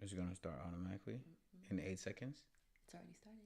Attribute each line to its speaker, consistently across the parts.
Speaker 1: It's gonna start automatically in 8 seconds.
Speaker 2: It's already started.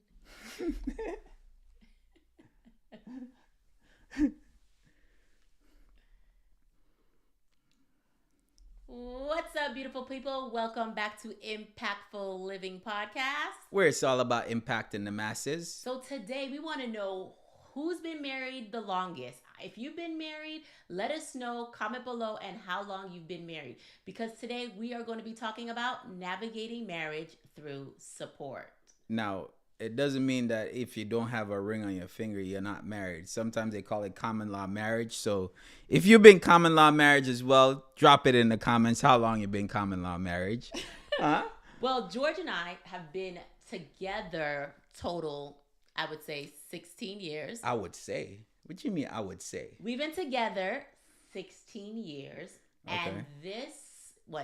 Speaker 2: What's up, beautiful people? Welcome back to Impactful Living Podcast.
Speaker 1: Where it's all about impacting the masses.
Speaker 2: So today we want to know who's been married the longest. If you've been married, let us know, comment below, and how long you've been married. Because today we are going to be talking about navigating marriage through support.
Speaker 1: Now, it doesn't mean that if you don't have a ring on your finger, you're not married. Sometimes they call it common law marriage. So if you've been common law marriage as well, drop it in the comments how long you've been common law marriage. Huh?
Speaker 2: Well, George and I have been together total, I would say, 16 years.
Speaker 1: I would say. What do you mean I would say?
Speaker 2: We've been together 16 years.
Speaker 1: Okay.
Speaker 2: And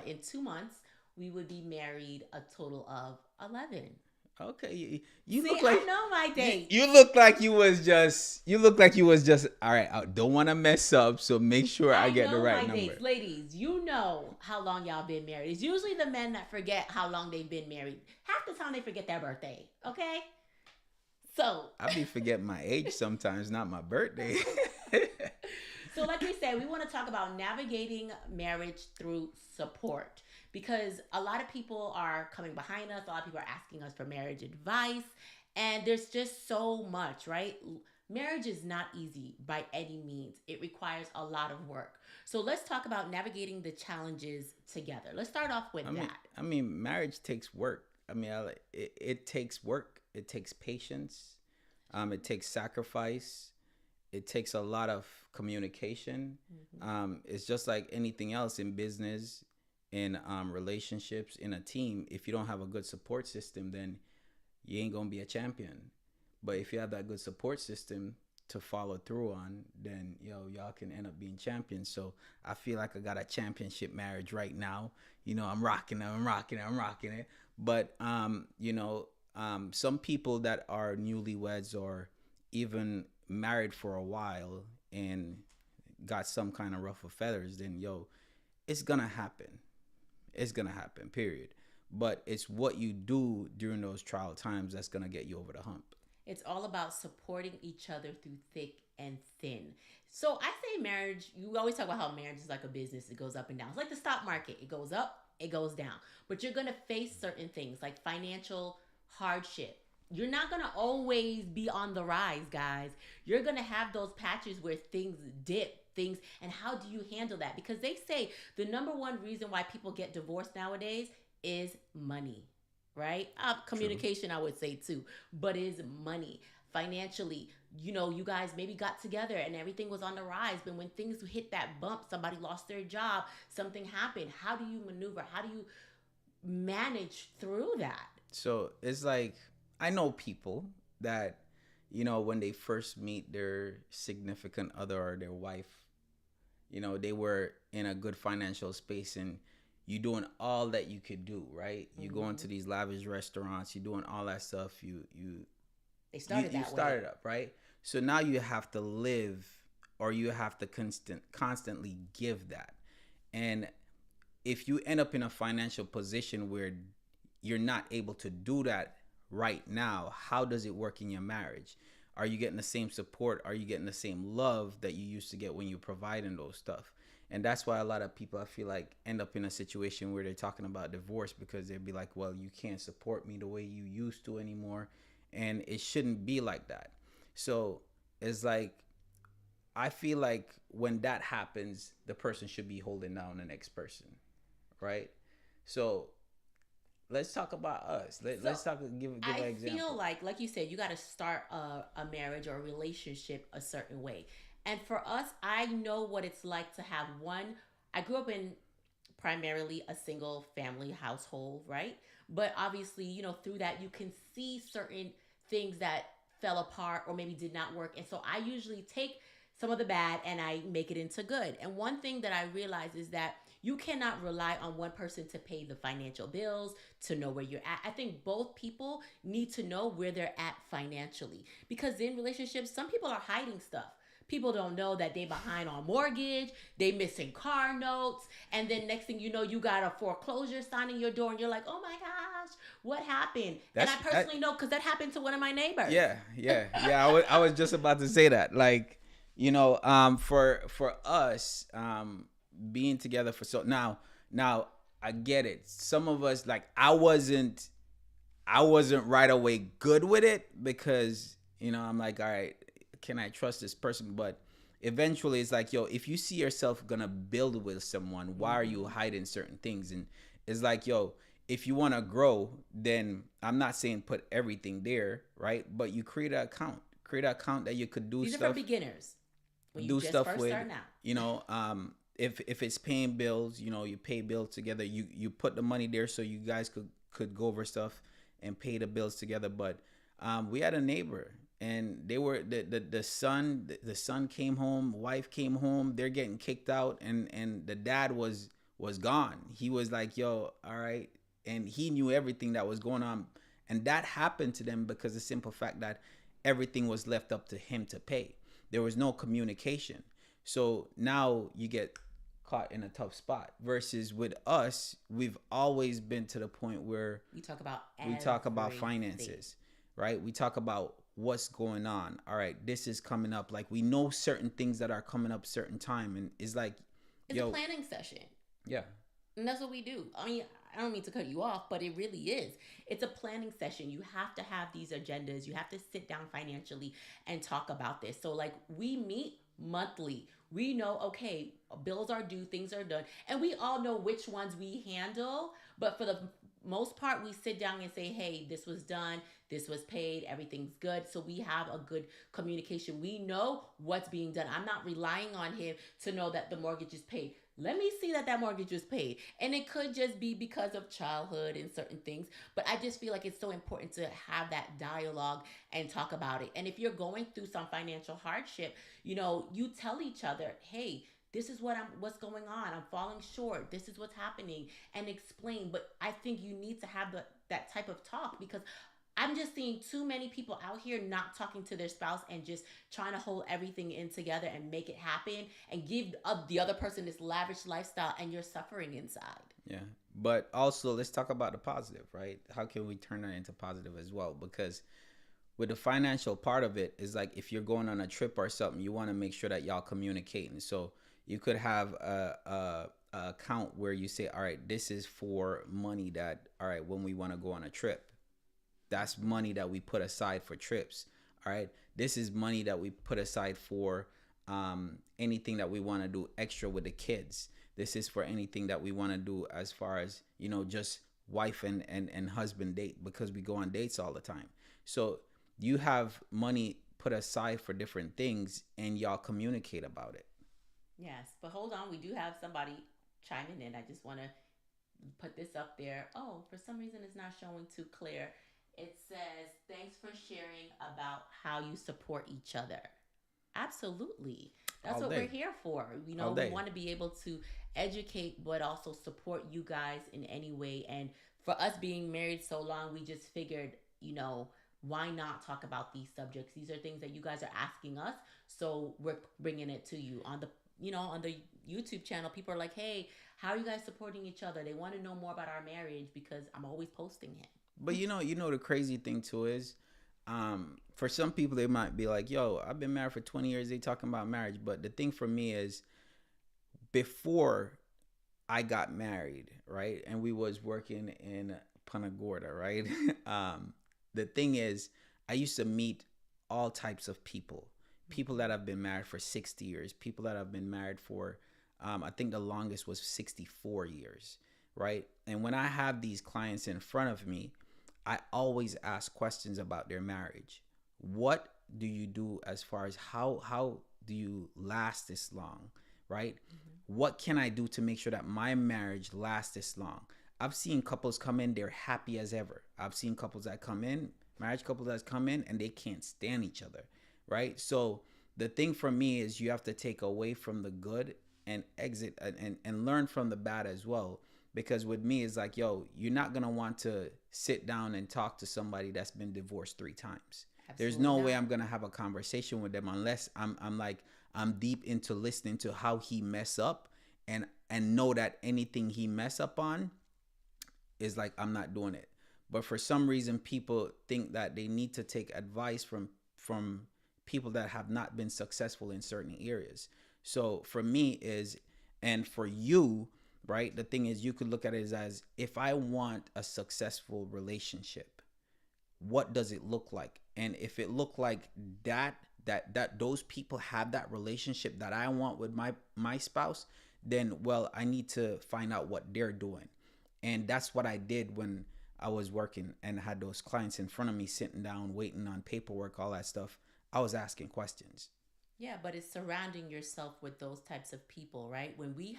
Speaker 2: in 2 months, we would be married a total of 11.
Speaker 1: Okay, you
Speaker 2: See,
Speaker 1: look like
Speaker 2: I know my date.
Speaker 1: you look like you was just all right. I don't want to mess up, so make sure I get the right number.
Speaker 2: Dates. Ladies, you know how long y'all been married. It's usually the men that forget how long they've been married. Half the time they forget their birthday. Okay, so
Speaker 1: I be forgetting my age sometimes, not my birthday.
Speaker 2: So like we said, we want to talk about navigating marriage through support. Because a lot of people are coming behind us. A lot of people are asking us for marriage advice. And there's just so much, right? Marriage is not easy by any means. It requires a lot of work. So let's talk about navigating the challenges together. Let's start off with that.
Speaker 1: I mean, marriage takes work. It takes work. It takes patience. It takes sacrifice. It takes a lot of communication. Mm-hmm. It's just like anything else in business, in relationships, in a team. If you don't have a good support system, then you ain't gonna be a champion. But if you have that good support system to follow through on, then y'all can end up being champions. So I feel like I got a championship marriage right now. I'm rocking it. But some people that are newlyweds or even married for a while and got some kind of ruffle feathers, then it's gonna happen. It's going to happen, period. But it's what you do during those trial times that's going to get you over the hump.
Speaker 2: It's all about supporting each other through thick and thin. So I say marriage, you always talk about how marriage is like a business. It goes up and down. It's like the stock market. It goes up, it goes down. But you're going to face certain things like financial hardship. You're not going to always be on the rise, guys. You're going to have those patches where things dip. And how do you handle that? Because they say the number one reason why people get divorced nowadays is money, right? Communication, true. I would say too, but is money. Financially, you guys maybe got together and everything was on the rise, but when things hit that bump, somebody lost their job, something happened. How do you maneuver? How do you manage through that?
Speaker 1: So it's like, I know people that, when they first meet their significant other or their wife, they were in a good financial space and you doing all that you could do, right? You go into these lavish restaurants, you doing all that stuff. They started up, right? So now you have to live, or you have to constantly give that. And if you end up in a financial position where you're not able to do that right now, how does it work in your marriage? Are you getting the same support? Are you getting the same love that you used to get when you're providing those stuff? And that's why a lot of people, I feel like, end up in a situation where they're talking about divorce, because they'd be like, well, you can't support me the way you used to anymore. And it shouldn't be like that. So it's like, I feel like when that happens, the person should be holding down the next person, right? So let's talk about us. Let's talk. Give an example.
Speaker 2: I feel like you said, you got to start a marriage or a relationship a certain way. And for us, I know what it's like to have one. I grew up in primarily a single family household, right? But obviously, through that, you can see certain things that fell apart or maybe did not work. And so I usually take some of the bad and I make it into good. And one thing that I realize is that you cannot rely on one person to pay the financial bills, to know where you're at. I think both people need to know where they're at financially, because in relationships, some people are hiding stuff. People don't know that they behind on mortgage, they missing car notes, and then next thing you know, you got a foreclosure sign in your door, and you're like, oh my gosh, what happened? And I
Speaker 1: That.
Speaker 2: personally know because that happened to one of my neighbors.
Speaker 1: Yeah, yeah, yeah. I was just about to say that. Like, for us, being together for so now I get it. Some of us, like, I wasn't right away good with it because I'm like, all right, can I trust this person? But eventually, it's like, yo, if you see yourself gonna build with someone, why are you hiding certain things? And it's like, yo, if you want to grow, then I'm not saying put everything there, right? But you create an account that you could do
Speaker 2: These are for
Speaker 1: stuff,
Speaker 2: beginners when you
Speaker 1: do
Speaker 2: just
Speaker 1: stuff
Speaker 2: first
Speaker 1: with,
Speaker 2: starting out.
Speaker 1: if it's paying bills, you pay bills together. You put the money there so you guys could go over stuff and pay the bills together. But we had a neighbor, and they were the son came home, wife came home, they're getting kicked out, and the dad was gone. He was like, yo, all right, and he knew everything that was going on, and that happened to them because the simple fact that everything was left up to him to pay. There was no communication. So now you get caught in a tough spot. Versus with us, we've always been to the point where
Speaker 2: We talk about
Speaker 1: we talk about
Speaker 2: everything.
Speaker 1: finances, right? We talk about what's going on. All right, this is coming up. Like, we know certain things that are coming up certain time, and it's like,
Speaker 2: It's a planning session.
Speaker 1: yeah,
Speaker 2: And that's what we do. I mean, I don't mean to cut you off, but it really is. It's a planning session. You have to have these agendas. You have to sit down financially and talk about this. So, like, we meet monthly. We know, okay, bills are due, things are done, and we all know which ones we handle. But for the most part, we sit down and say, hey, this was done, this was paid, everything's good. So we have a good communication. We know what's being done. I'm not relying on him to know that the mortgage is paid. Let me see that mortgage was paid. And it could just be because of childhood and certain things. But I just feel like it's so important to have that dialogue and talk about it. And if you're going through some financial hardship, you tell each other, hey, this is what's going on. I'm falling short. This is what's happening, and explain. But I think you need to have that type of talk, because I'm just seeing too many people out here not talking to their spouse and just trying to hold everything in together and make it happen and give the other person this lavish lifestyle, and you're suffering inside.
Speaker 1: yeah. But also, let's talk about the positive, right? How can we turn that into positive as well? Because with the financial part of it, is like, if you're going on a trip or something, you want to make sure that y'all communicating. So you could have a account where you say, all right, this is for money that, all right, when we want to go on a trip, that's money that we put aside for trips. All right, this is money that we put aside for anything that we want to do extra with the kids. This is for anything that we want to do as far as, just wife and husband date, because we go on dates all the time. So you have money put aside for different things, and y'all communicate about it.
Speaker 2: Yes, but hold on, we do have somebody chiming in. I just want to put this up there. Oh, for some reason it's not showing too clear. It says, thanks for sharing about how you support each other. Absolutely. That's
Speaker 1: All
Speaker 2: what
Speaker 1: day.
Speaker 2: we're here for.
Speaker 1: All
Speaker 2: We
Speaker 1: day.
Speaker 2: want to be able to educate, but also support you guys in any way. And for us being married so long, we just figured, why not talk about these subjects? These are things that you guys are asking us. So we're bringing it to you on the YouTube channel. People are like, hey, how are you guys supporting each other? They want to know more about our marriage because I'm always posting it.
Speaker 1: But the crazy thing too is, for some people they might be like, "Yo, I've been married for 20 years. They talking about marriage." But the thing for me is, before I got married, right, and we was working in Punta Gorda, right. The thing is, I used to meet all types of people. People that have been married for 60 years. People that have been married for, I think the longest was 64 years, right. And when I have these clients in front of me, I always ask questions about their marriage. What do you do as far as how do you last this long, right? What can I do to make sure that my marriage lasts this long? I've seen couples come in, they're happy as ever. I've seen couples that come in, marriage couples that come in, and they can't stand each other, right? So the thing for me is, you have to take away from the good and exit and learn from the bad as well. Because with me, it's like, yo, you're not going to want to sit down and talk to somebody that's been divorced 3 times.
Speaker 2: Absolutely
Speaker 1: There's no
Speaker 2: not.
Speaker 1: way I'm going to have a conversation with them unless I'm like, I'm deep into listening to how he mess up, and know that anything he mess up on is like I'm not doing it. But for some reason, people think that they need to take advice from people that have not been successful in certain areas. So for me is, and for you, right? The thing is, you could look at it as if I want a successful relationship, what does it look like? And if it look like that those people have that relationship that I want with my spouse, then well, I need to find out what they're doing. And that's what I did when I was working and had those clients in front of me sitting down waiting on paperwork, all that stuff. I was asking questions.
Speaker 2: Yeah, but it's surrounding yourself with those types of people, right? When we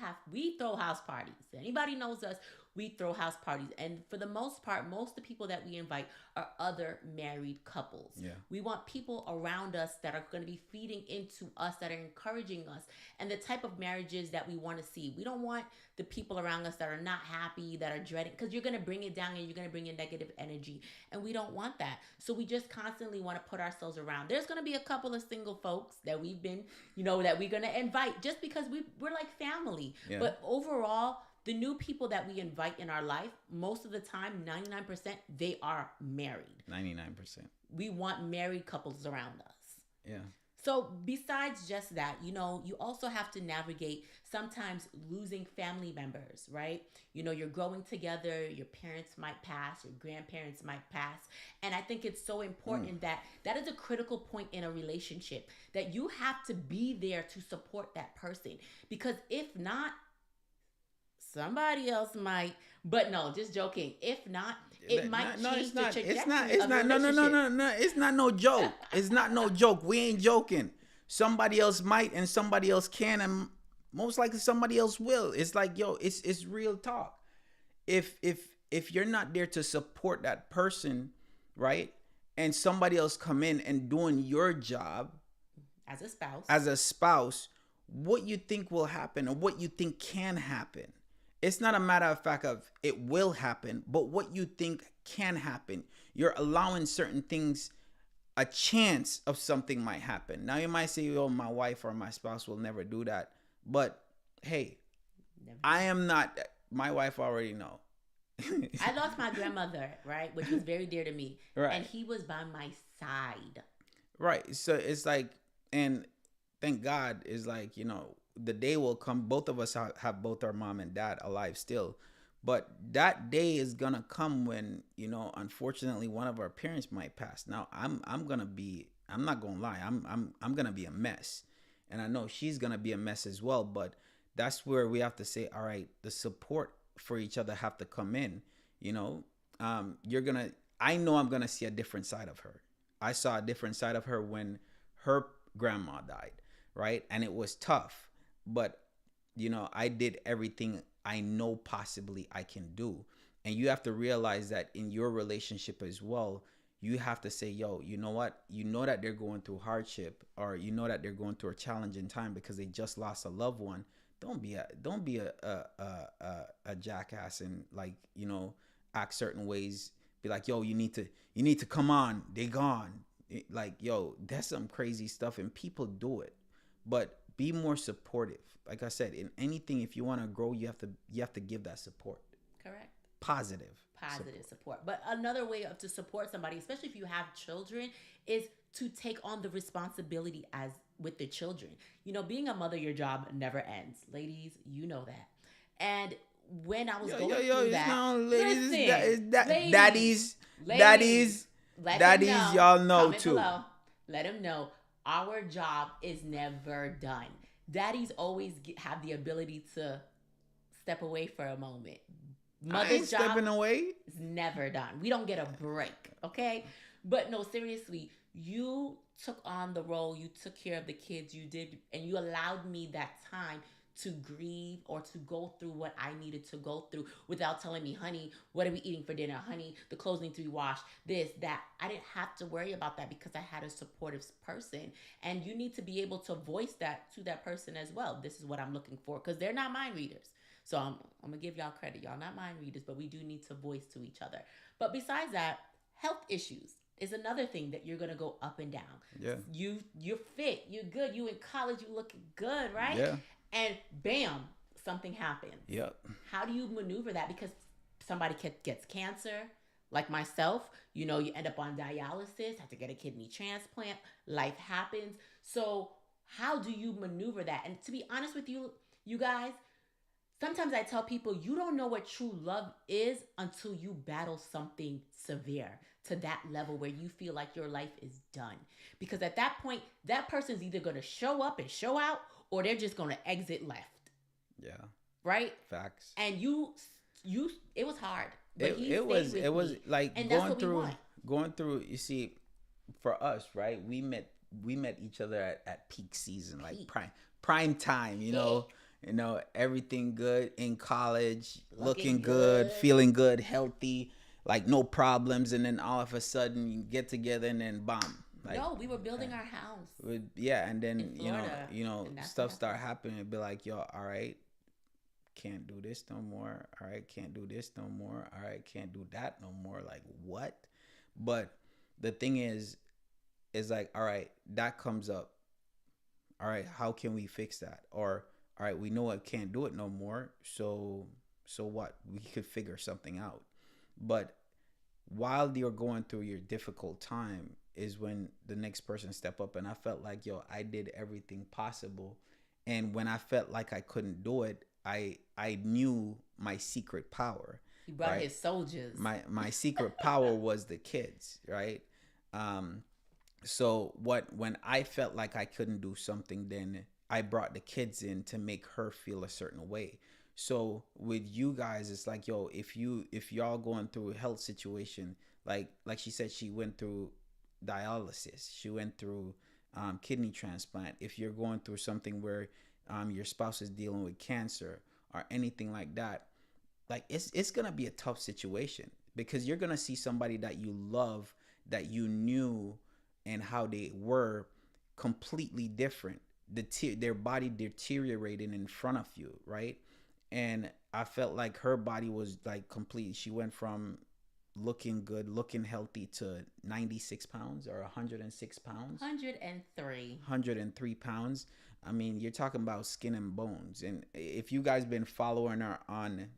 Speaker 2: throw house parties. Anybody knows us, we throw house parties. And for the most part, most of the people that we invite are other married couples.
Speaker 1: Yeah.
Speaker 2: We want people around us that are going to be feeding into us, that are encouraging us, and the type of marriages that we want to see. We don't want the people around us that are not happy, that are dreading, because you're going to bring it down and you're going to bring in negative energy. And we don't want that. So we just constantly want to put ourselves around. There's going to be a couple of single folks that we've been, that we're going to invite just because we're like family.
Speaker 1: Yeah.
Speaker 2: But overall, the new people that we invite in our life, most of the time, 99%, they are married.
Speaker 1: 99%.
Speaker 2: We want married couples around us.
Speaker 1: Yeah.
Speaker 2: So besides just that, you also have to navigate sometimes losing family members, right? You're growing together, your parents might pass, your grandparents might pass. And I think it's so important that is a critical point in a relationship, that you have to be there to support that person. Because if not, somebody else might. But no, just joking. If not, it might change the trajectory
Speaker 1: it's
Speaker 2: of
Speaker 1: not
Speaker 2: the relationship.
Speaker 1: no, it's not no joke. It's not no joke. We ain't joking. Somebody else might and somebody else can, and most likely somebody else will. It's like, yo, it's real talk. If you're not there to support that person, right, and somebody else come in and doing your job as a spouse, what you think will happen or what you think can happen. It's not a matter of fact of it will happen, but what you think can happen. You're allowing certain things a chance of something might happen. Now you might say, oh, my wife or my spouse will never do that. But hey, never. I am not, my wife already know.
Speaker 2: I lost my grandmother, right? Which was very dear to me. Right. And he was by my side.
Speaker 1: Right. So it's like, and thank God is like, the day will come. Both of us have both our mom and dad alive still. But that day is gonna come when, unfortunately one of our parents might pass. Now I'm not gonna lie, I'm gonna be a mess. And I know she's gonna be a mess as well. But that's where we have to say, all right, the support for each other have to come in. I know I'm gonna see a different side of her. I saw a different side of her when her grandma died, right? And it was tough. But, I did everything I know possibly I can do. And you have to realize that in your relationship as well, you have to say, yo, you know what? You know that they're going through hardship, or you know that they're going through a challenging time because they just lost a loved one. Don't be a jackass and act certain ways. Be like, yo, you need to come on. They gone. Like, yo, that's some crazy stuff, and people do it. But be more supportive. Like I said, in anything, if you want to grow, you have to give that support.
Speaker 2: Correct.
Speaker 1: Positive
Speaker 2: support. But another way to support somebody, especially if you have children, is to take on the responsibility as with the children. Being a mother, your job never ends. Ladies, you know that. And when I was going through that, daddies, y'all know too. Below. Let them know our job is never done. Daddies always have the ability to step away for a moment.
Speaker 1: Mother's job stepping away
Speaker 2: is never done. We don't get a break, okay? But no, seriously, you took on the role. You took care of the kids. You did, and you allowed me that time to grieve or to go through what I needed to go through without telling me, honey, what are we eating for dinner? Honey, the clothes need to be washed, this, that. I didn't have to worry about that because I had a supportive person. And you need to be able to voice that to that person as well. This is what I'm looking for, because they're not mind readers. So I'm going to give y'all credit. Y'all not mind readers, but we do need to voice to each other. But besides that, health issues. is another thing that you're gonna go up and down.
Speaker 1: Yeah.
Speaker 2: You're fit, you're good, you in college, you look good, right?
Speaker 1: Yeah.
Speaker 2: And bam, something happens.
Speaker 1: Yep.
Speaker 2: How do you maneuver that? Because somebody gets cancer, like myself, you end up on dialysis, have to get a kidney transplant, life happens. So how do you maneuver that? And to be honest with you, you guys, sometimes I tell people you don't know what true love is until you battle something severe to that level where you feel like your life is done. Because at that point, that person's either going to show up and show out or they're just going to exit left.
Speaker 1: Yeah.
Speaker 2: Right?
Speaker 1: Facts.
Speaker 2: And it was hard. But
Speaker 1: it was
Speaker 2: me.
Speaker 1: like
Speaker 2: And
Speaker 1: going through, you see, for us, right? We met each other at peak season, like prime time, everything good in college, looking good, feeling good, healthy, like no problems, and then all of a sudden you get together and then bomb. Like,
Speaker 2: no, we were building our house.
Speaker 1: And then
Speaker 2: Florida,
Speaker 1: stuff start happening. It'd be like, yo, all right, can't do this no more. All right, can't do this no more. All right, can't do that no more. Like, what? But the thing is like, all right, that comes up. All right, how can we fix that? Or, all right, we know I can't do it no more. So what? We could figure something out. But while you're going through your difficult time is when the next person step up. And I felt like, yo, I did everything possible. And when I felt like I couldn't do it, I knew my secret power.
Speaker 2: He brought his soldiers.
Speaker 1: My secret power was the kids, right? So when I felt like I couldn't do something, then I brought the kids in to make her feel a certain way. So with you guys, it's like, yo, if y'all going through a health situation, like she said, she went through dialysis, she went through kidney transplant. If you're going through something where your spouse is dealing with cancer or anything like that, like it's gonna be a tough situation because you're gonna see somebody that you love, that you knew and how they were completely different. Their body deteriorating in front of you, right? And I felt like her body was like complete. She went from looking good, looking healthy to 96 pounds or 106 pounds.
Speaker 2: 103.
Speaker 1: 103 pounds. I mean, you're talking about skin and bones. And if you guys been following her on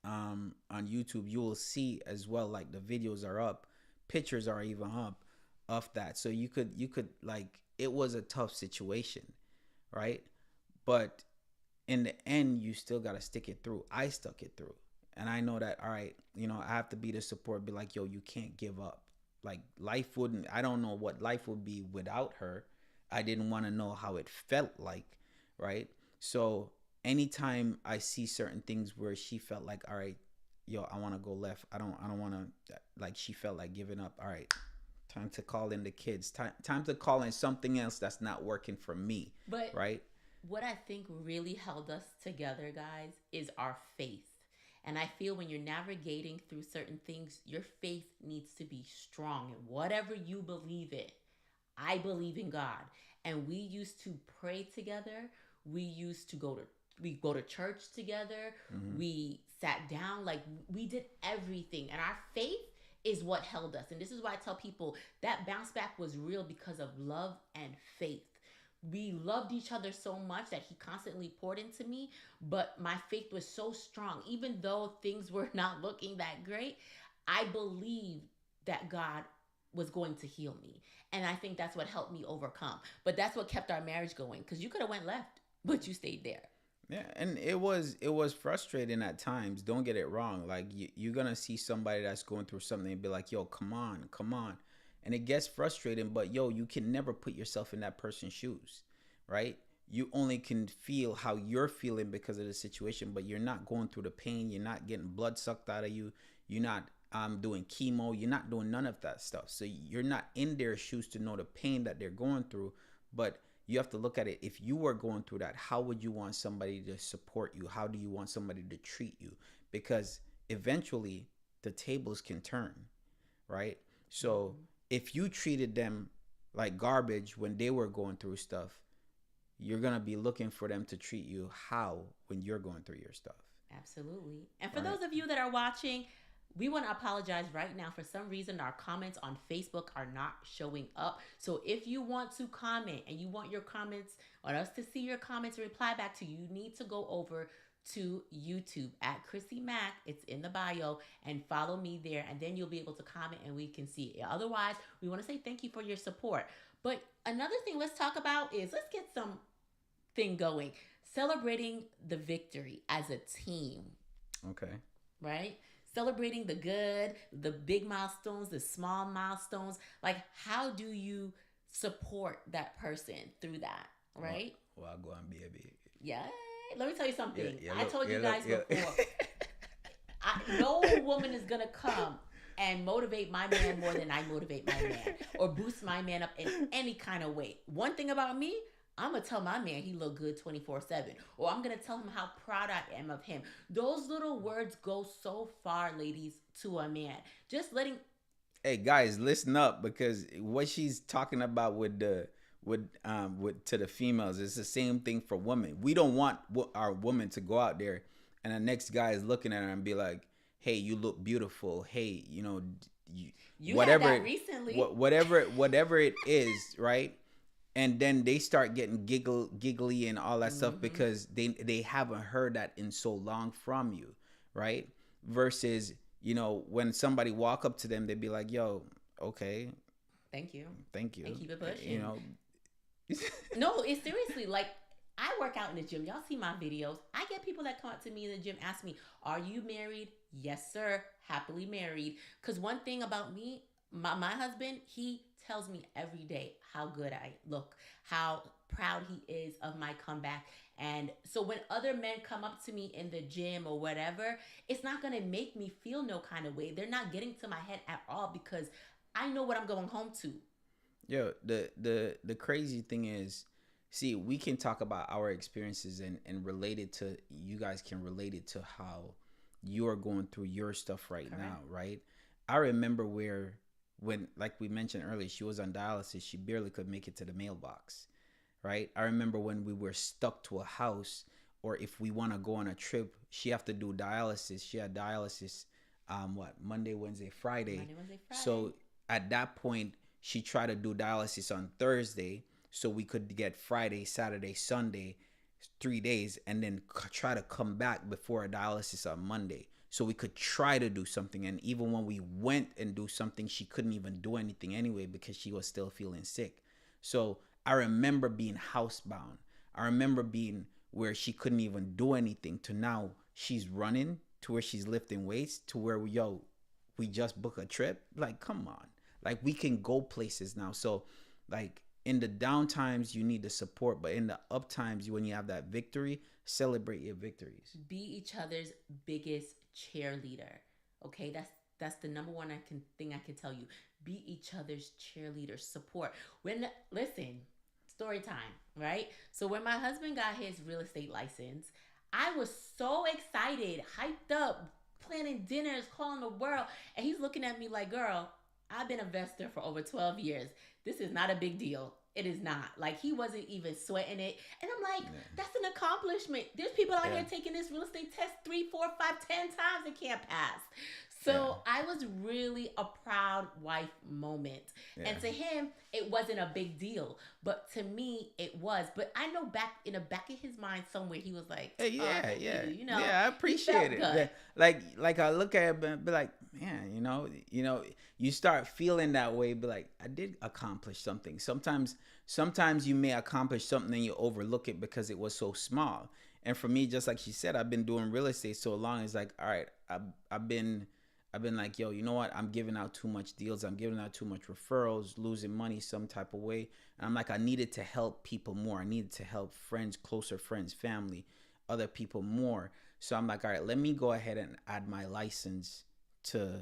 Speaker 1: YouTube, you will see as well, like the videos are up, pictures are even up of that. So you could like, it was a tough situation, right? But in the end, you still got to stick it through. I stuck it through. And I know that, all right, I have to be the support, be like, yo, you can't give up. Like I don't know what life would be without her. I didn't want to know how it felt like, right? So anytime I see certain things where she felt like, all right, yo, I want to go left. I don't want to, like, she felt like giving up. All right, time to call in the kids. Time to call in something else that's not working for me,
Speaker 2: but
Speaker 1: right?
Speaker 2: What I think really held us together, guys, is our faith. And I feel when you're navigating through certain things, your faith needs to be strong in whatever you believe in. I believe in God. And we used to pray together. We go to church together.
Speaker 1: Mm-hmm.
Speaker 2: We sat down, like we did everything. And our faith is what held us. And this is why I tell people that bounce back was real because of love and faith. We loved each other so much that he constantly poured into me, but my faith was so strong. Even though things were not looking that great, I believed that God was going to heal me. And I think that's what helped me overcome. But that's what kept our marriage going, because you could have went left, but you stayed there.
Speaker 1: Yeah, and it was frustrating at times. Don't get it wrong. Like you're gonna see somebody that's going through something and be like, yo, come on. And it gets frustrating, but yo, you can never put yourself in that person's shoes, right? You only can feel how you're feeling because of the situation, but you're not going through the pain. You're not getting blood sucked out of you. You're not doing chemo. You're not doing none of that stuff. So you're not in their shoes to know the pain that they're going through. But you have to look at it. If you were going through that, how would you want somebody to support you? How do you want somebody to treat you? Because eventually the tables can turn, right? So if you treated them like garbage when they were going through stuff, you're going to be looking for them to treat you how when you're going through your stuff.
Speaker 2: Absolutely. And for those of you that are watching, We want to apologize right now. For some reason, our comments on Facebook are not showing up. So if you want to comment and you want your comments or us to see your comments and reply back to you, you need to go over to YouTube at Chrissy Mack. It's in the bio, and follow me there, and then you'll be able to comment and we can see it. Otherwise, we want to say thank you for your support. But another thing let's talk about is, let's get some thing going. Celebrating the victory as a team,
Speaker 1: Okay.
Speaker 2: right? Celebrating the good, the big milestones, the small milestones. Like, how do you support that person through that,
Speaker 1: Well,
Speaker 2: right?
Speaker 1: well, go on, baby.
Speaker 2: Yeah. Let me tell you
Speaker 1: Yeah,
Speaker 2: something.
Speaker 1: yeah,
Speaker 2: I
Speaker 1: look,
Speaker 2: told
Speaker 1: yeah,
Speaker 2: you
Speaker 1: look,
Speaker 2: guys
Speaker 1: yeah.
Speaker 2: before. No woman is gonna come and motivate my man more than I motivate my man, or boost my man up in any kind of way. One thing about me, I'm gonna tell my man he look good 24/7, or I'm gonna tell him how proud I am of him. Those little words go so far, ladies, to a man. Just letting.
Speaker 1: Hey guys, listen up, because what she's talking about with the with to the females is the same thing for women. We don't want our woman to go out there and the next guy is looking at her and be like, "Hey, you look beautiful. Hey, you,
Speaker 2: You had
Speaker 1: whatever
Speaker 2: that recently.
Speaker 1: whatever it is, right?" And then they start getting giggly and all that stuff
Speaker 2: Mm-hmm.
Speaker 1: because they haven't heard that in so long from you, right? Versus, when somebody walk up to them, they'd be like, "Yo, okay,
Speaker 2: Thank you.
Speaker 1: thank you,"
Speaker 2: And keep it
Speaker 1: you
Speaker 2: pushing.
Speaker 1: know.
Speaker 2: No, it's seriously like, I work out in the gym. Y'all see my videos. I get people that come up to me in the gym, ask me, "Are you married?" Yes, sir. Happily married. Because one thing about me, my husband, he tells me every day how good I look, how proud he is of my comeback. And so when other men come up to me in the gym or whatever, it's not going to make me feel no kind of way. They're not getting to my head at all, because I know what I'm going home to.
Speaker 1: Yo, the crazy thing is, see, we can talk about our experiences and relate it to, you guys can relate it to how you are going through your stuff right
Speaker 2: Correct.
Speaker 1: now, right? I remember when, like we mentioned earlier, she was on dialysis, she barely could make it to the mailbox, right? I remember when we were stuck to a house, or if we want to go on a trip, she have to do dialysis. She had dialysis, Monday, Wednesday, Friday.
Speaker 2: Monday, Wednesday, Friday.
Speaker 1: So at that point, she tried to do dialysis on Thursday, so we could get Friday, Saturday, Sunday, 3 days, and then try to come back before a dialysis on Monday. So we could try to do something. And even when we went and do something, she couldn't even do anything anyway because she was still feeling sick. So I remember being housebound. I remember being where she couldn't even do anything, to now she's running, to where she's lifting weights, to where we just book a trip. Like, come on. Like, we can go places now. So, like, in the down times, you need the support, but in the up times, when you have that victory, celebrate your victories.
Speaker 2: Be each other's biggest cheerleader. Okay, that's the number one thing I can tell you. Be each other's cheerleader. Support. When listen, story time, right? So when my husband got his real estate license, I was so excited, hyped up, planning dinners, calling the world, and he's looking at me like, "Girl, I've been a investor for over 12 years. This is not a big deal." It is not. Like, he wasn't even sweating it. And I'm like,
Speaker 1: Yeah.
Speaker 2: that's an accomplishment. There's people out
Speaker 1: Yeah.
Speaker 2: here taking this real estate test 3, 4, 5, 10 times and can't pass.
Speaker 1: Yeah.
Speaker 2: So I was really a proud wife moment.
Speaker 1: Yeah.
Speaker 2: And to him, it wasn't a big deal. But to me, it was. But I know back in the back of his mind somewhere, he was like,
Speaker 1: Hey,
Speaker 2: "Oh,
Speaker 1: yeah,
Speaker 2: thank
Speaker 1: yeah,
Speaker 2: you." You know,
Speaker 1: yeah. I
Speaker 2: he felt
Speaker 1: appreciate it.
Speaker 2: good.
Speaker 1: Yeah. Like I look at it and be like, man, you start feeling that way. Be like, I did accomplish something. Sometimes you may accomplish something and you overlook it because it was so small. And for me, just like she said, I've been doing real estate so long. It's like, all right, I've been like, yo, you know what? I'm giving out too much deals. I'm giving out too much referrals, losing money some type of way. And I'm like, I needed to help people more. I needed to help friends, closer friends, family, other people more. So I'm like, all right, let me go ahead and add my license to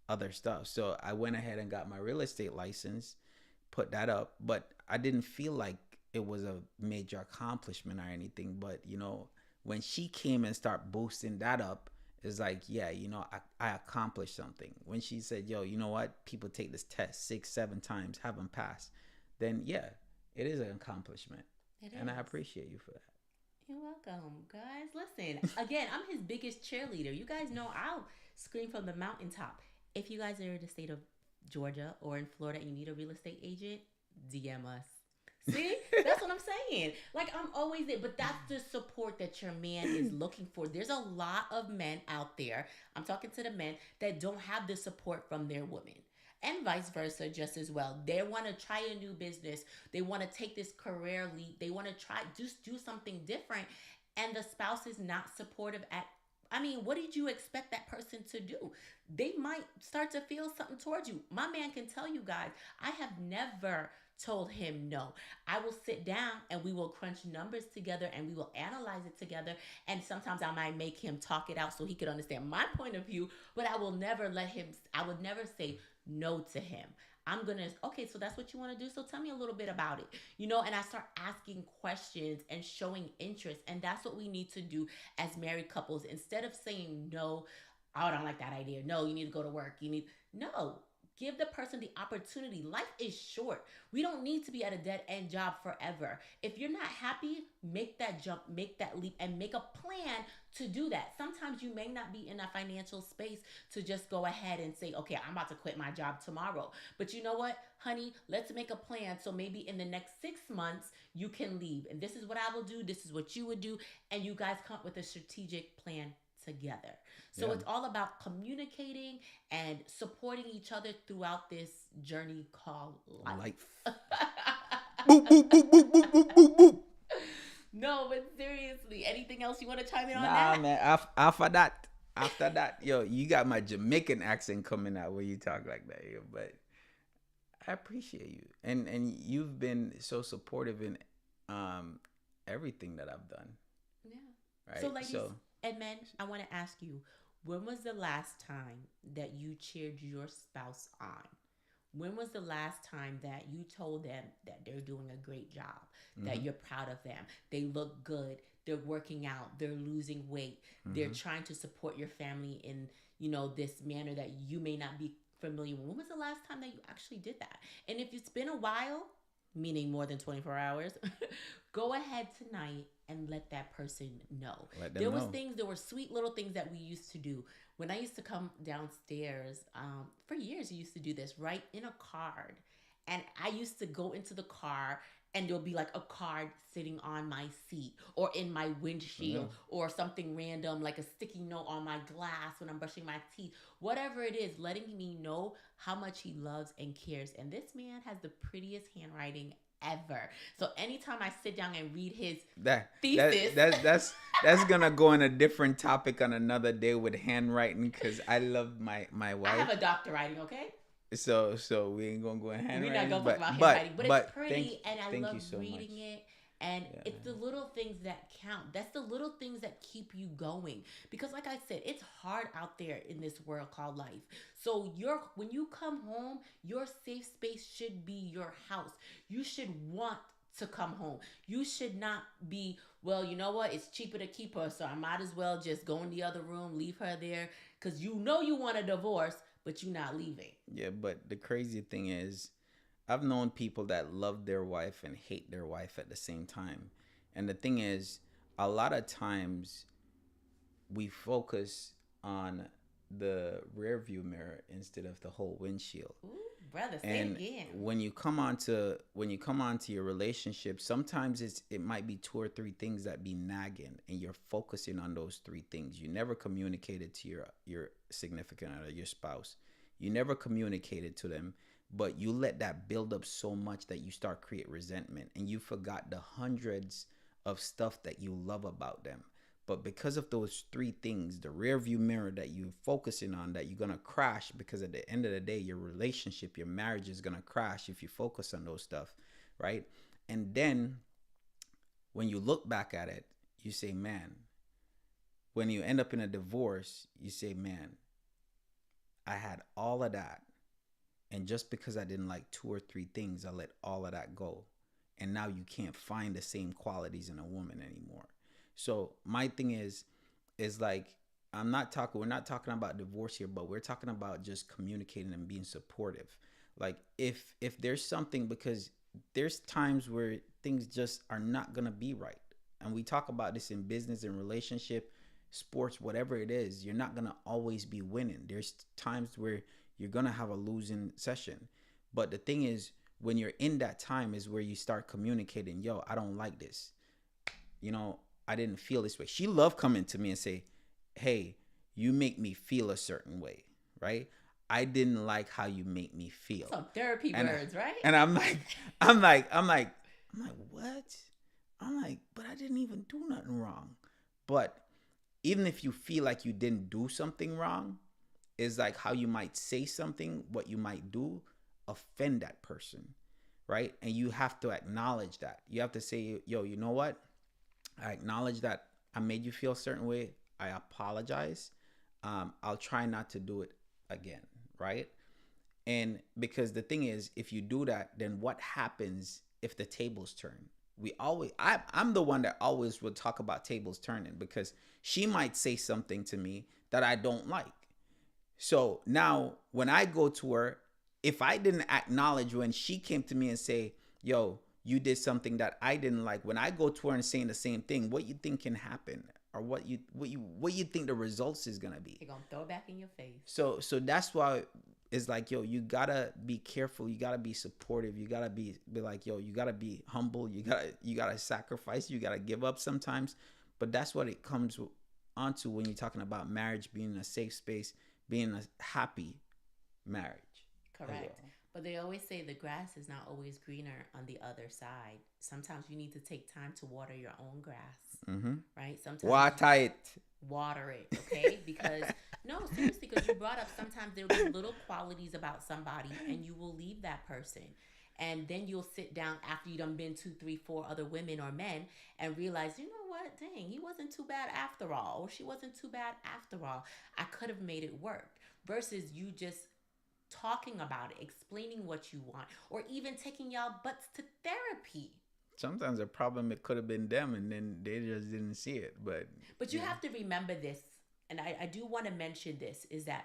Speaker 1: other stuff. So I went ahead and got my real estate license, put that up, but I didn't feel like it was a major accomplishment or anything. But when she came and start boosting that up, it's like, yeah, I accomplished something. When she said, yo, you know what, people take this test 6 7 times, haven't passed, then yeah, it is an accomplishment.
Speaker 2: It
Speaker 1: And I
Speaker 2: is.
Speaker 1: appreciate you for that.
Speaker 2: You're welcome, guys. Listen, again, I'm his biggest cheerleader. You guys know I'll scream from the mountaintop. If you guys are in the state of Georgia or in Florida and you need a real estate agent, DM us. See, that's what I'm saying. Like, I'm always there, but that's the support that your man is looking for. There's a lot of men out there. I'm talking to the men that don't have the support from their women. And vice versa, just as well. They want to try a new business. They want to take this career leap. They want to try just do something different, and the spouse is not supportive at. I mean, what did you expect that person to do? They might start to feel something towards you. My man can tell you guys, I have never told him no. I will sit down and we will crunch numbers together and we will analyze it together. And sometimes I might make him talk it out so he could understand my point of view, but I will never let him, I would never say no to him. I'm gonna, okay, so that's what you wanna do? So tell me a little bit about it. And I start asking questions and showing interest. And that's what we need to do as married couples. Instead of saying no, oh, I don't like that idea. No, you need to go to work. No. Give the person the opportunity. Life is short. We don't need to be at a dead end job forever. If you're not happy, make that jump, make that leap, and make a plan to do that. Sometimes you may not be in a financial space to just go ahead and say, okay, I'm about to quit my job tomorrow. But you know what, honey, let's make a plan. So maybe in the next 6 months, you can leave. And this is what I will do. This is what you would do. And you guys come up with a strategic plan together. So it's all about communicating and supporting each other throughout this journey called life. Boop, boop, boop, boop, boop, boop, boop, boop. No, but seriously, anything else you want to chime in on that?
Speaker 1: Nah, man. After that, yo, you got my Jamaican accent coming out when you talk like that, yo. But I appreciate you, and you've been so supportive in everything that I've done.
Speaker 2: Yeah. Right. So, ladies and men, I want to ask you, when was the last time that you cheered your spouse on? When was the last time that you told them that they're doing a great job, that you're proud of them, they look good, they're working out, they're losing weight, they're trying to support your family in, this manner that you may not be familiar with? When was the last time that you actually did that? And if it's been a while, meaning more than 24 hours, go ahead tonight and let that person know. There were sweet little things that we used to do. When I used to come downstairs, for years, I used to do this, write in a card. And I used to go into the car and there'll be like a card sitting on my seat or in my windshield or something random, like a sticky note on my glass when I'm brushing my teeth. Whatever it is, letting me know how much he loves and cares. And this man has the prettiest handwriting ever. So anytime I sit down and read his thesis,
Speaker 1: that's gonna go on a different topic on another day with handwriting, because I love my wife.
Speaker 2: I have a doctor writing, okay?
Speaker 1: So we ain't gonna go in handwriting.
Speaker 2: We're not gonna talk about handwriting, but it's pretty, and I love reading it. And it's the little things that count. That's the little things that keep you going. Because like I said, it's hard out there in this world called life. So when you come home, your safe space should be your house. You should want to come home. You should not be, well, you know what? It's cheaper to keep her, so I might as well just go in the other room, leave her there. Because you want a divorce, but you're not leaving.
Speaker 1: Yeah, but the crazy thing is, I've known people that love their wife and hate their wife at the same time. And the thing is, a lot of times we focus on the rear view mirror instead of the whole windshield.
Speaker 2: Ooh, brother, say it again.
Speaker 1: When you come onto your relationship, sometimes it might be 2 or 3 things that be nagging, and you're focusing on those 3 things. You never communicated to your significant other, your spouse. You never communicated to them. But you let that build up so much that you start create resentment, and you forgot the hundreds of stuff that you love about them. But because of those 3 things, the rear view mirror that you're focusing on, that you're going to crash, because at the end of the day, your relationship, your marriage is going to crash if you focus on those stuff, right? And then when you look back at it, you say, man, when you end up in a divorce, you say, man, I had all of that. And just because I didn't like 2 or 3 things, I let all of that go. And now you can't find the same qualities in a woman anymore. So my thing is like, we're not talking about divorce here, but we're talking about just communicating and being supportive. Like if there's something, because there's times where things just are not going to be right. And we talk about this in business and relationship. sports, whatever it is, you're not gonna always be winning. There's times where you're gonna have a losing session. But the thing is, when you're in that time is where you start communicating, yo, I don't like this. You know, I didn't feel this way. She loved coming to me and say, hey, you make me feel a certain way, right? I didn't like how you make me feel.
Speaker 2: Some therapy
Speaker 1: And
Speaker 2: words, right?
Speaker 1: and I'm like, what? I'm like, but I didn't even do nothing wrong. But even if you feel like you didn't do something wrong, is like how you might say something, what you might do, offend that person, right? And you have to acknowledge that. You have to say, yo, you know what? I acknowledge that I made you feel a certain way. I apologize. I'll try not to do it again, right? And because the thing is, if you do that, then what happens if the tables turn? I'm the one that always would talk about tables turning because she might say something to me that I don't like. So now when I go to her, if I didn't acknowledge when she came to me and say, yo, you did something that I didn't like, when I go to her and saying the same thing, what you think can happen? Or what you think the results is gonna be?
Speaker 2: They're gonna throw it back in your face.
Speaker 1: So that's why it's like, yo, you gotta be careful, you gotta be supportive, you gotta be like, yo, you gotta be humble, you gotta sacrifice, you gotta give up sometimes. But that's what it comes onto when you're talking about marriage being a safe space, being a happy marriage.
Speaker 2: Correct. Well. But they always say the grass is not always greener on the other side. Sometimes you need to take time to water your own grass, right? Sometimes water it, okay? Because no, seriously, because you brought up sometimes there'll be little qualities about somebody, and you will leave that person, and then you'll sit down after you done been 2, 3, 4 other women or men, and realize, you know what? Dang, he wasn't too bad after all, or she wasn't too bad after all. I could have made it work. Versus you just talking about it, explaining what you want, or even taking y'all butts to therapy.
Speaker 1: Sometimes the problem, it could have been them and then they just didn't see it. But
Speaker 2: you have to remember this, and I do want to mention this, is that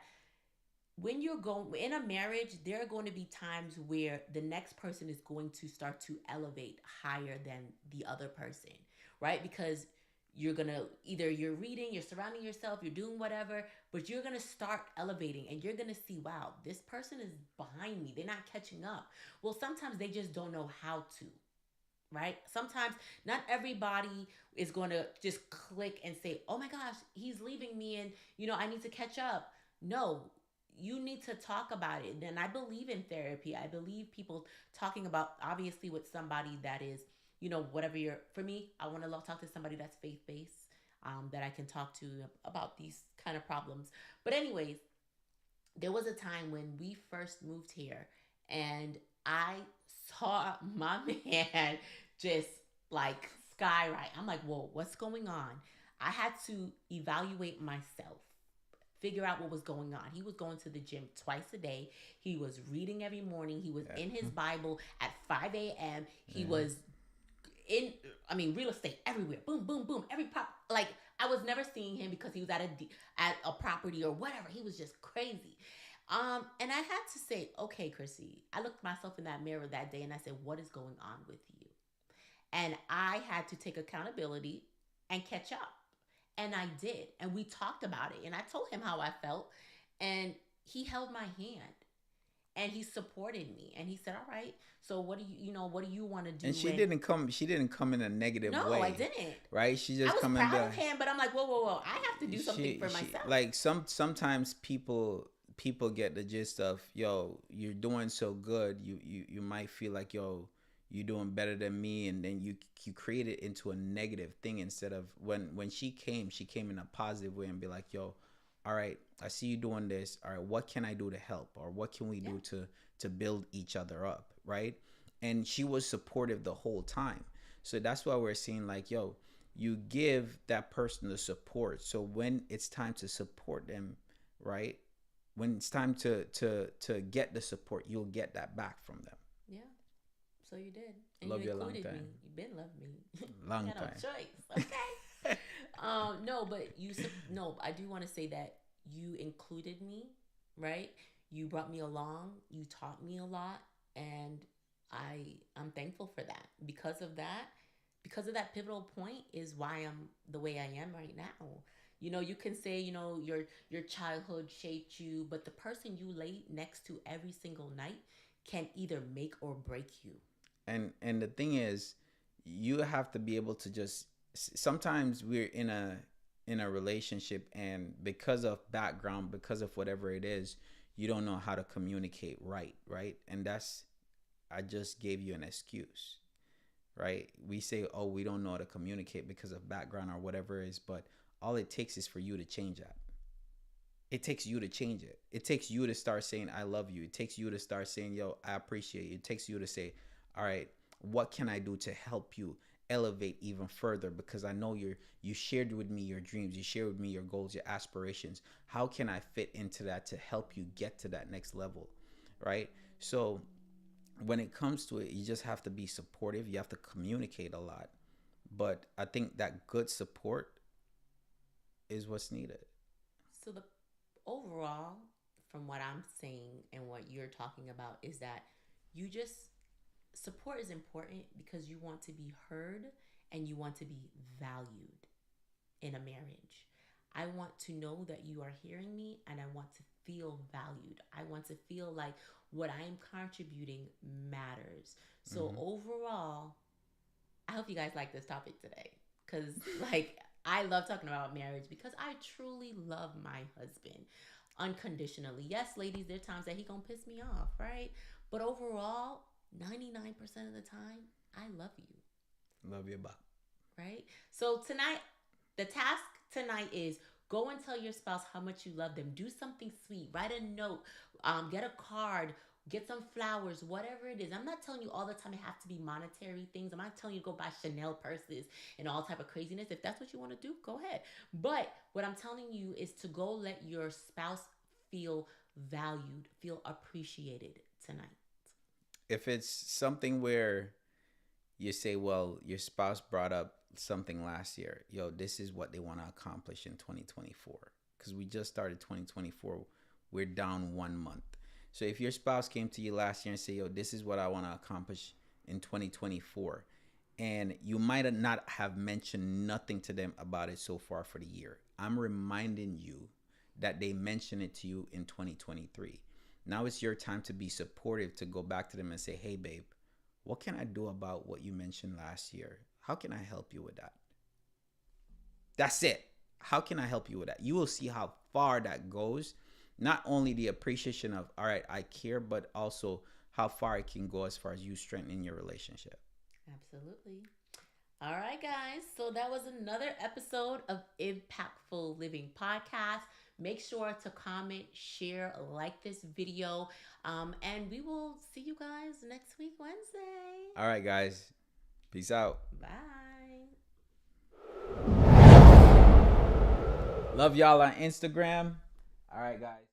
Speaker 2: when you're going in a marriage, there are going to be times where the next person is going to start to elevate higher than the other person, right? Because you're going to either you're reading, you're surrounding yourself, you're doing whatever, but you're going to start elevating and you're going to see, wow, this person is behind me. They're not catching up. Well, sometimes they just don't know how to, right? Sometimes not everybody is going to just click and say, oh my gosh, he's leaving me and, I need to catch up. No, you need to talk about it. And I believe in therapy. I believe people talking about, obviously, with somebody that is, whatever for me, I want to talk to somebody that's faith-based, that I can talk to about these kind of problems. But anyways, there was a time when we first moved here and I saw my man just like skyrocket. I'm like, whoa, what's going on? I had to evaluate myself, figure out what was going on. He was going to the gym twice a day. He was reading every morning. He was in his Bible at 5 a.m. He was real estate everywhere. Boom, boom, boom. Like, I was never seeing him because he was at a property or whatever. He was just crazy. And I had to say, okay, Chrissy, I looked myself in that mirror that day and I said, what is going on with you? And I had to take accountability and catch up. And I did. And we talked about it. And I told him how I felt. And he held my hand. And he supported me. And he said, all right, so what do you want to do?
Speaker 1: And she didn't come in a negative way.
Speaker 2: No, I didn't.
Speaker 1: Right? She just
Speaker 2: come in. I was proud of him, but I'm like, whoa. I have to do something for myself.
Speaker 1: Like sometimes people get the gist of, yo, you're doing so good. You might feel like, yo, you're doing better than me, and then you create it into a negative thing instead of when she came in a positive way and be like, yo, all right, I see you doing this. All right, what can I do to help? Or what can we do to build each other up, right? And she was supportive the whole time. So that's why we're seeing like, yo, you give that person the support. So when it's time to support them, right? When it's time to get the support, you'll get that back from them.
Speaker 2: Yeah. So you did. And
Speaker 1: love
Speaker 2: you
Speaker 1: a long time.
Speaker 2: Me. You've been loving me.
Speaker 1: Long
Speaker 2: time. No choice. Okay. No, but I do want to say that you included me, right? You brought me along. You taught me a lot, and I'm thankful for that. Because of that pivotal point is why I'm the way I am right now. You can say, your childhood shaped you, but the person you lay next to every single night can either make or break you.
Speaker 1: And the thing is, you have to be able to just sometimes we're in a relationship, and because of background, because of whatever it is, you don't know how to communicate right, and that's, I just gave you an excuse, right? We say, oh, we don't know how to communicate because of background or whatever it is, but all it takes is for you to change that. It takes you to change it. It takes you to start saying I love you. It takes you to start saying, yo, I appreciate you. It takes you to say, all right, what can I do to help you elevate even further? Because I know you shared with me your dreams, you shared with me your goals, your aspirations. How can I fit into that to help you get to that next level? Right? So when it comes to it, you just have to be supportive. You have to communicate a lot. But I think that good support is what's needed.
Speaker 2: So the overall, from what I'm saying and what you're talking about, is that you just support is important because you want to be heard and you want to be valued in a marriage. I want to know that you are hearing me and I want to feel valued. I want to feel like what I am contributing matters. So
Speaker 1: Mm-hmm.
Speaker 2: overall, I hope you guys like this topic today because, like, I love talking about marriage because I truly love my husband unconditionally. Yes, ladies, there are times that he gonna piss me off, right? But overall, 99% of the time, I love you,
Speaker 1: Love you, Bob.
Speaker 2: right? So tonight, the task tonight is go and tell your spouse how much you love them. Do something sweet. Write a note. Get a card. Get some flowers, whatever it is. I'm not telling you all the time it have to be monetary things. I'm not telling you to go buy Chanel purses and all type of craziness. If that's what you want to do, go ahead. But what I'm telling you is to go let your spouse feel valued, feel appreciated tonight.
Speaker 1: If it's something where you say, well, your spouse brought up something last year, yo, this is what they want to accomplish in 2024. Because we just started 2024, we're down 1 month. So if your spouse came to you last year and say, yo, this is what I want to accomplish in 2024, and you might not have mentioned nothing to them about it so far for the year, I'm reminding you that they mentioned it to you in 2023. Now it's your time to be supportive, to go back to them and say, hey, babe, what can I do about what you mentioned last year? How can I help you with that? That's it. How can I help you with that? You will see how far that goes. Not only the appreciation of, all right, I care, but also how far it can go as far as you strengthening your relationship.
Speaker 2: Absolutely. All right, guys. So that was another episode of Impactful Living Podcast. Make sure to comment, share, like this video. And we will see you guys next week, Wednesday.
Speaker 1: All right, guys. Peace out.
Speaker 2: Bye.
Speaker 1: Love y'all on Instagram. All right, guys.